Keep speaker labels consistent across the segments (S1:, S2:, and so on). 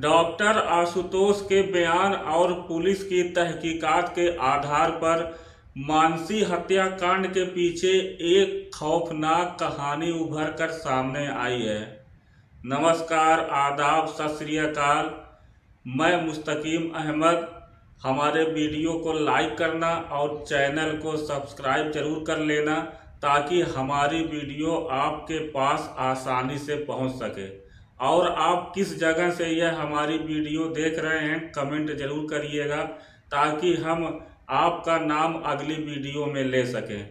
S1: Doctor Ashutosh के बयान और पुलिस की तहकीकात के आधार पर मानसी हत्याकांड के पीछे एक खौफनाक कहानी उभर कर सामने आई है। नमस्कार, आदाब, सत श्री अकाल। मैं मुस्तकीम अहमद। हमारे वीडियो को लाइक करना और चैनल को सब्सक्राइब जरूर कर लेना ताकि हमारी वीडियो आपके पास आसानी से पहुंच सके। और आप किस जगह से यह हमारी वीडियो देख रहे हैं कमेंट जरूर करिएगा ताकि हम आपका नाम अगली वीडियो में ले सकें।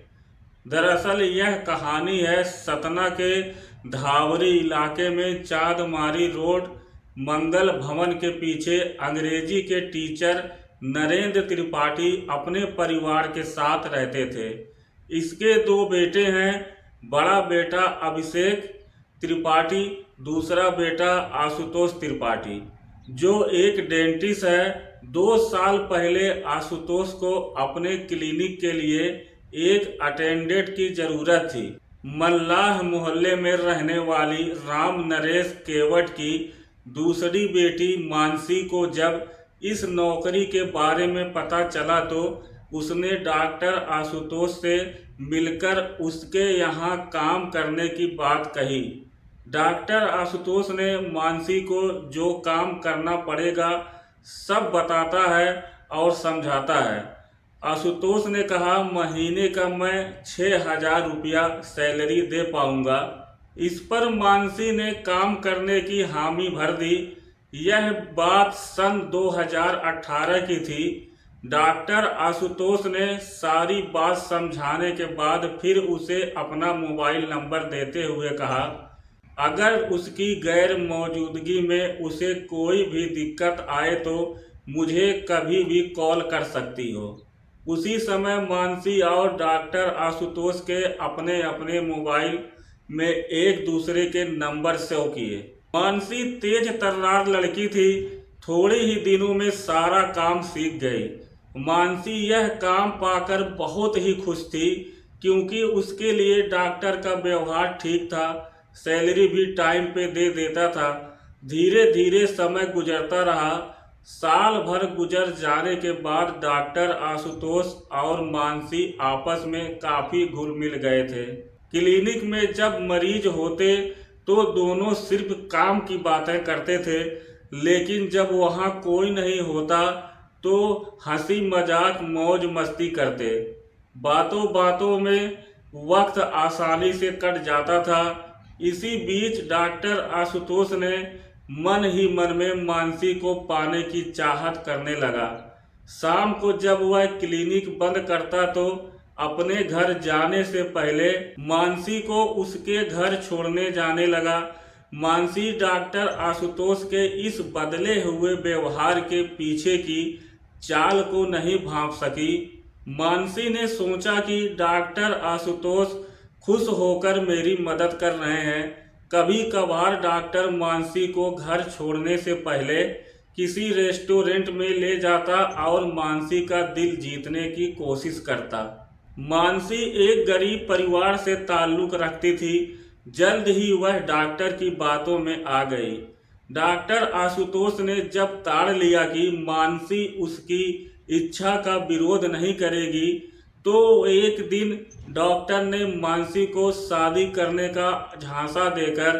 S1: दरअसल यह कहानी है सतना के धावरी इलाके में चांदमारी रोड मंगल भवन के पीछे अंग्रेजी के टीचर नरेंद्र त्रिपाठी अपने परिवार के साथ रहते थे। इसके दो बेटे हैं, बड़ा बेटा अभिषेक त्रिपाठी, दूसरा बेटा आशुतोष त्रिपाठी जो एक डेंटिस्ट है। 2 साल पहले आशुतोष को अपने क्लिनिक के लिए एक अटेंडेंट की जरूरत थी। मल्लाह मोहल्ले में रहने वाली राम नरेश केवट की दूसरी बेटी मानसी को जब इस नौकरी के बारे में पता चला तो उसने डॉक्टर आशुतोष से मिलकर उसके यहाँ काम करने की बात कही। डॉक्टर आशुतोष ने मानसी को जो काम करना पड़ेगा सब बताता है और समझाता है। आशुतोष ने कहा, महीने का मैं 6,000 रुपया सैलरी दे पाऊंगा। इस पर मानसी ने काम करने की हामी भर दी। यह बात सन 2018 की थी। डॉक्टर आशुतोष ने सारी बात समझाने के बाद फिर उसे अपना मोबाइल नंबर देते हुए कहा, अगर उसकी गैर मौजूदगी में उसे कोई भी दिक्कत आए तो मुझे कभी भी कॉल कर सकती हो। उसी समय मानसी और डॉक्टर आशुतोष के अपने अपने मोबाइल में एक दूसरे के नंबर सेव किए। मानसी तेज तर्रार लड़की थी, थोड़े ही दिनों में सारा काम सीख गई। मानसी यह काम पाकर बहुत ही खुश थी क्योंकि उसके लिए डॉक्टर का व्यवहार ठीक था, सैलरी भी टाइम पे दे देता था। धीरे धीरे समय गुजरता रहा। साल भर गुजर जाने के बाद डॉक्टर आशुतोष और मानसी आपस में काफ़ी घुल मिल गए थे। क्लिनिक में जब मरीज होते तो दोनों सिर्फ काम की बातें करते थे, लेकिन जब वहाँ कोई नहीं होता तो हंसी मजाक मौज मस्ती करते। बातों बातों में वक्त आसानी से कट जाता था। इसी बीच डॉक्टर आशुतोष ने मन ही मन में मानसी को पाने की चाहत करने लगा। शाम को जब वह क्लिनिक बंद करता तो अपने घर जाने से पहले मानसी को उसके घर छोड़ने जाने लगा। मानसी डॉक्टर आशुतोष के इस बदले हुए व्यवहार के पीछे की चाल को नहीं भांप सकी। मानसी ने सोचा कि डॉक्टर आशुतोष खुश होकर मेरी मदद कर रहे हैं। कभी कभार डॉक्टर मानसी को घर छोड़ने से पहले किसी रेस्टोरेंट में ले जाता और मानसी का दिल जीतने की कोशिश करता। मानसी एक गरीब परिवार से ताल्लुक़ रखती थी। जल्द ही वह डॉक्टर की बातों में आ गई। डॉक्टर आशुतोष ने जब ताड़ लिया कि मानसी उसकी इच्छा का विरोध नहीं करेगी तो एक दिन डॉक्टर ने मानसी को शादी करने का झांसा देकर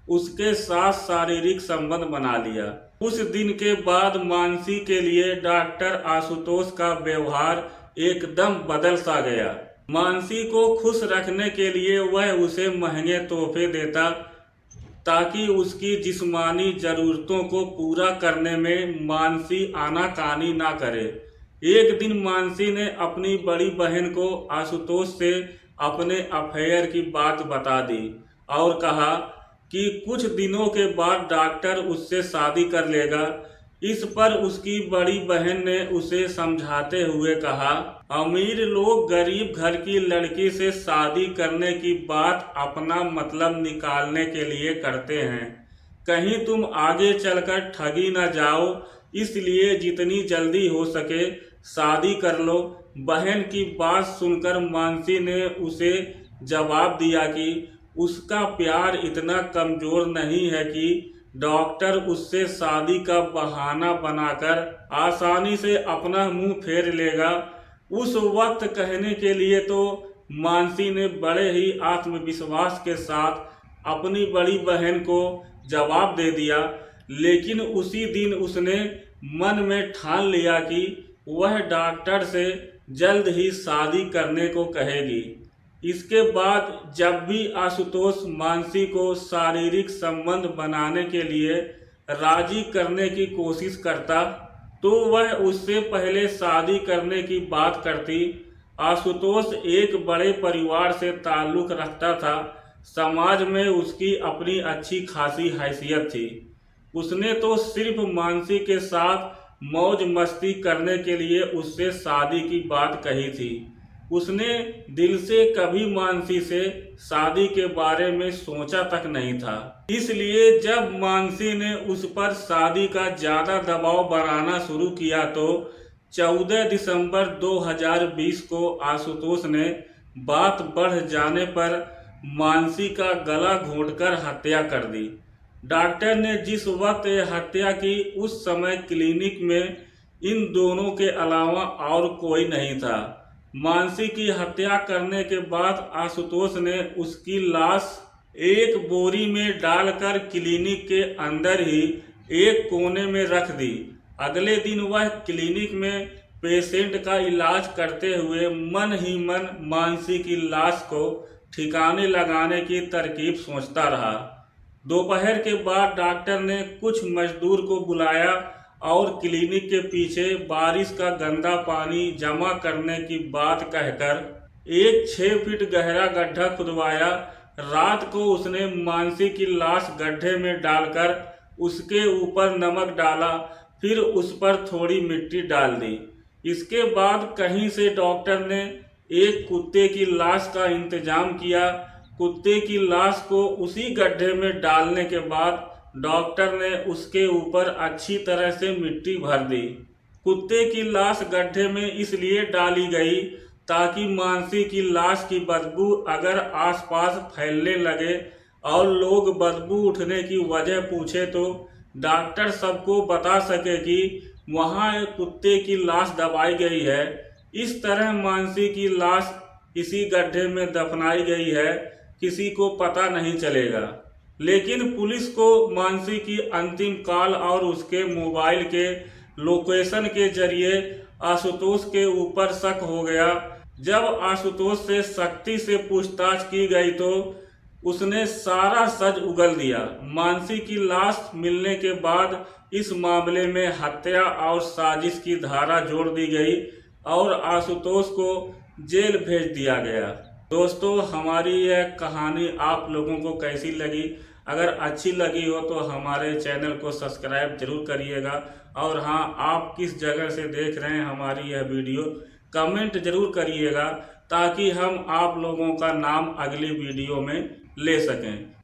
S1: उसके साथ शारीरिक संबंध बना लिया। उस दिन के बाद मानसी के लिए डॉक्टर आशुतोष का व्यवहार एकदम बदल सा गया। मानसी को खुश रखने के लिए वह उसे महंगे तोहफे देता ताकि उसकी जिस्मानी ज़रूरतों को पूरा करने में मानसी आनाकानी ना करे। एक दिन मानसी ने अपनी बड़ी बहन को आशुतोष से अपने अफेयर की बात बता दी और कहा कि कुछ दिनों के बाद डॉक्टर उससे शादी कर लेगा। इस पर उसकी बड़ी बहन ने उसे समझाते हुए कहा, अमीर लोग गरीब घर की लड़की से शादी करने की बात अपना मतलब निकालने के लिए करते हैं, कहीं तुम आगे चलकर ठगी न जाओ, इसलिए जितनी जल्दी हो सके शादी कर लो। बहन की बात सुनकर मानसी ने उसे जवाब दिया कि उसका प्यार इतना कमज़ोर नहीं है कि डॉक्टर उससे शादी का बहाना बनाकर आसानी से अपना मुंह फेर लेगा। उस वक्त कहने के लिए तो मानसी ने बड़े ही आत्मविश्वास के साथ अपनी बड़ी बहन को जवाब दे दिया, लेकिन उसी दिन उसने मन में ठान लिया कि वह डॉक्टर से जल्द ही शादी करने को कहेगी। इसके बाद जब भी आशुतोष मानसी को शारीरिक संबंध बनाने के लिए राजी करने की कोशिश करता तो वह उससे पहले शादी करने की बात करती। आशुतोष एक बड़े परिवार से ताल्लुक़ रखता था, समाज में उसकी अपनी अच्छी खासी हैसियत थी। उसने तो सिर्फ मानसी के साथ मौज मस्ती करने के लिए उससे शादी की बात कही थी। उसने दिल से कभी मानसी से शादी के बारे में सोचा तक नहीं था। इसलिए जब मानसी ने उस पर शादी का ज़्यादा दबाव बनाना शुरू किया तो 14 दिसंबर 2020 को आशुतोष ने बात बढ़ जाने पर मानसी का गला घोंटकर हत्या कर दी। डॉक्टर ने जिस वक्त हत्या की उस समय क्लिनिक में इन दोनों के अलावा और कोई नहीं था। मानसी की हत्या करने के बाद आशुतोष ने उसकी लाश एक बोरी में डालकर क्लिनिक के अंदर ही एक कोने में रख दी। अगले दिन वह क्लिनिक में पेशेंट का इलाज करते हुए मन ही मन मानसी की लाश को ठिकाने लगाने की तरकीब सोचता रहा। दोपहर के बाद डॉक्टर ने कुछ मजदूर को बुलाया और क्लिनिक के पीछे बारिश का गंदा पानी जमा करने की बात कहकर एक 6 फीट गहरा गड्ढा खुदवाया। रात को उसने मानसी की लाश गड्ढे में डालकर उसके ऊपर नमक डाला, फिर उस पर थोड़ी मिट्टी डाल दी। इसके बाद कहीं से डॉक्टर ने एक कुत्ते की लाश का इंतजाम किया। कुत्ते की लाश को उसी गड्ढे में डालने के बाद डॉक्टर ने उसके ऊपर अच्छी तरह से मिट्टी भर दी। कुत्ते की लाश गड्ढे में इसलिए डाली गई ताकि मानसी की लाश की बदबू अगर आसपास फैलने लगे और लोग बदबू उठने की वजह पूछे तो डॉक्टर सबको बता सके कि वहाँ एक कुत्ते की लाश दबाई गई है। इस तरह मानसी की लाश इसी गड्ढे में दफनाई गई है, किसी को पता नहीं चलेगा। लेकिन पुलिस को मानसी की अंतिम कॉल और उसके मोबाइल के लोकेशन के जरिए आशुतोष के ऊपर शक हो गया। जब आशुतोष से सख्ती से पूछताछ की गई तो उसने सारा सच उगल दिया। मानसी की लाश मिलने के बाद इस मामले में हत्या और साजिश की धारा जोड़ दी गई और आशुतोष को जेल भेज दिया गया। दोस्तों, हमारी यह कहानी आप लोगों को कैसी लगी? अगर अच्छी लगी हो तो हमारे चैनल को सब्सक्राइब जरूर करिएगा। और हाँ, आप किस जगह से देख रहे हैं हमारी यह वीडियो कमेंट जरूर करिएगा ताकि हम आप लोगों का नाम अगली वीडियो में ले सकें।